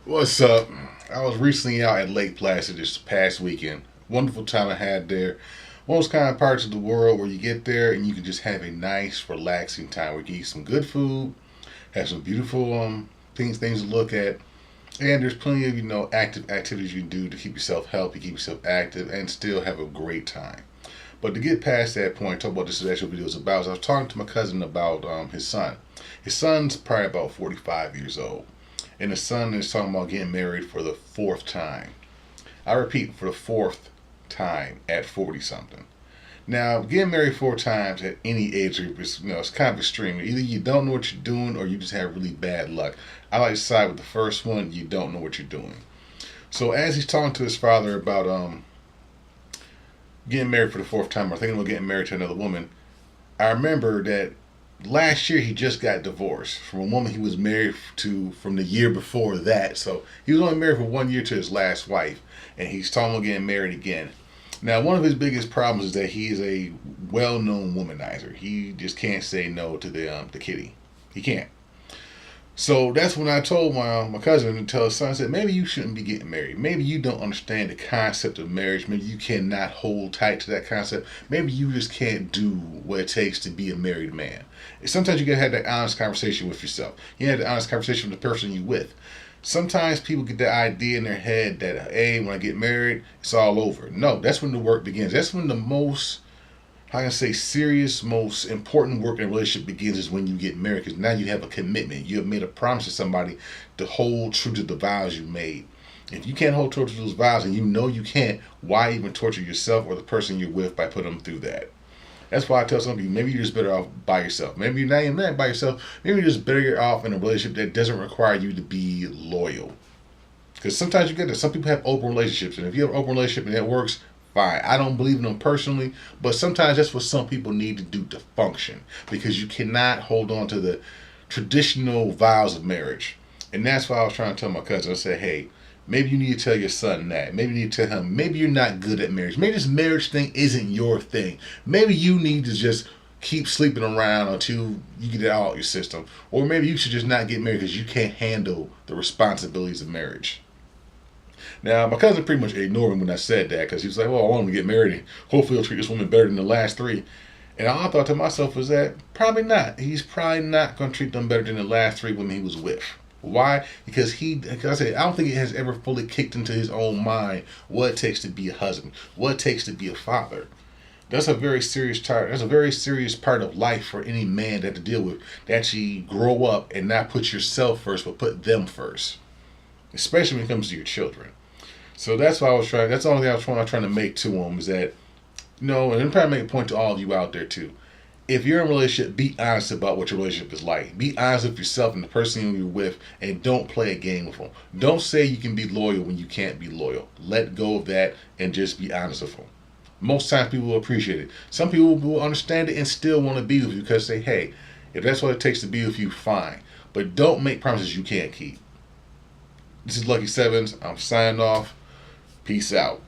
What's up? I was recently out at Lake Placid this past weekend. Wonderful time I had there. One of those kind of parts of the world where you get there and you can just have a nice, relaxing time where you can eat some good food, have some beautiful things to look at, and there's plenty of active activities you can do to keep yourself healthy, keep yourself active, and still have a great time. But to get past that point, talk about this actual video is about. I was talking to my cousin about his son. His son's probably about 45 years old, and the son is talking about getting married for the fourth time. I repeat, for the fourth time at 40 something. Now, getting married four times at any age group is, it's kind of extreme. Either you don't know what you're doing or you just have really bad luck. I like to side with the first one. You don't know what you're doing. So as he's talking to his father about getting married for the fourth time or thinking about getting married to another woman, I remember that last year he just got divorced from a woman he was married to from the year before that. So he was only married for 1 year to his last wife, and he's talking about getting married again. Now, one of his biggest problems is that he is a well-known womanizer. He just can't say no to the kitty. He can't. So that's when I told my cousin to tell his son, I said, maybe you shouldn't be getting married. Maybe you don't understand the concept of marriage. Maybe you cannot hold tight to that concept. Maybe you just can't do what it takes to be a married man. Sometimes you gotta have that honest conversation with yourself. You have the honest conversation with the person you're with. Sometimes people get the idea in their head that, hey, when I get married, it's all over. No, that's when the work begins. That's when the most, how can I say, serious, most important work in a relationship begins is when you get married, because now you have a commitment. You have made a promise to somebody to hold true to the vows you made. If you can't hold true to those vows and you know you can't, why even torture yourself or the person you're with by putting them through that? That's why I tell some people, maybe you're just better off by yourself. Maybe you're not even that by yourself. Maybe you're just better off in a relationship that doesn't require you to be loyal. Because sometimes you get that. Some people have open relationships, and if you have an open relationship and that works, fine. I don't believe in them personally, but sometimes that's what some people need to do to function. Because you cannot hold on to the traditional vows of marriage. And that's why I was trying to tell my cousin. I said, hey, maybe you need to tell your son that. Maybe you need to tell him, maybe you're not good at marriage. Maybe this marriage thing isn't your thing. Maybe you need to just keep sleeping around until you get it all out your system. Or maybe you should just not get married because you can't handle the responsibilities of marriage. Now, my cousin pretty much ignored me when I said that because he was like, well, I want him to get married and hopefully he'll treat this woman better than the last three. And all I thought to myself was that probably not. He's probably not going to treat them better than the last three women he was with. Why? Because I said, I don't think it has ever fully kicked into his own mind what it takes to be a husband, what it takes to be a father. That's a very serious part. That's a very serious part of life for any man to have to deal with. To actually grow up and not put yourself first, but put them first, especially when it comes to your children. So that's why I was trying. That's the only thing I was trying to make to him is that, and I'm trying to make a point to all of you out there too. If you're in a relationship, be honest about what your relationship is like. Be honest with yourself and the person you're with, and don't play a game with them. Don't say you can be loyal when you can't be loyal. Let go of that and just be honest with them. Most times people will appreciate it. Some people will understand it and still want to be with you because say, hey, if that's what it takes to be with you, fine. But don't make promises you can't keep. This is Lucky Sevens. I'm signing off. Peace out.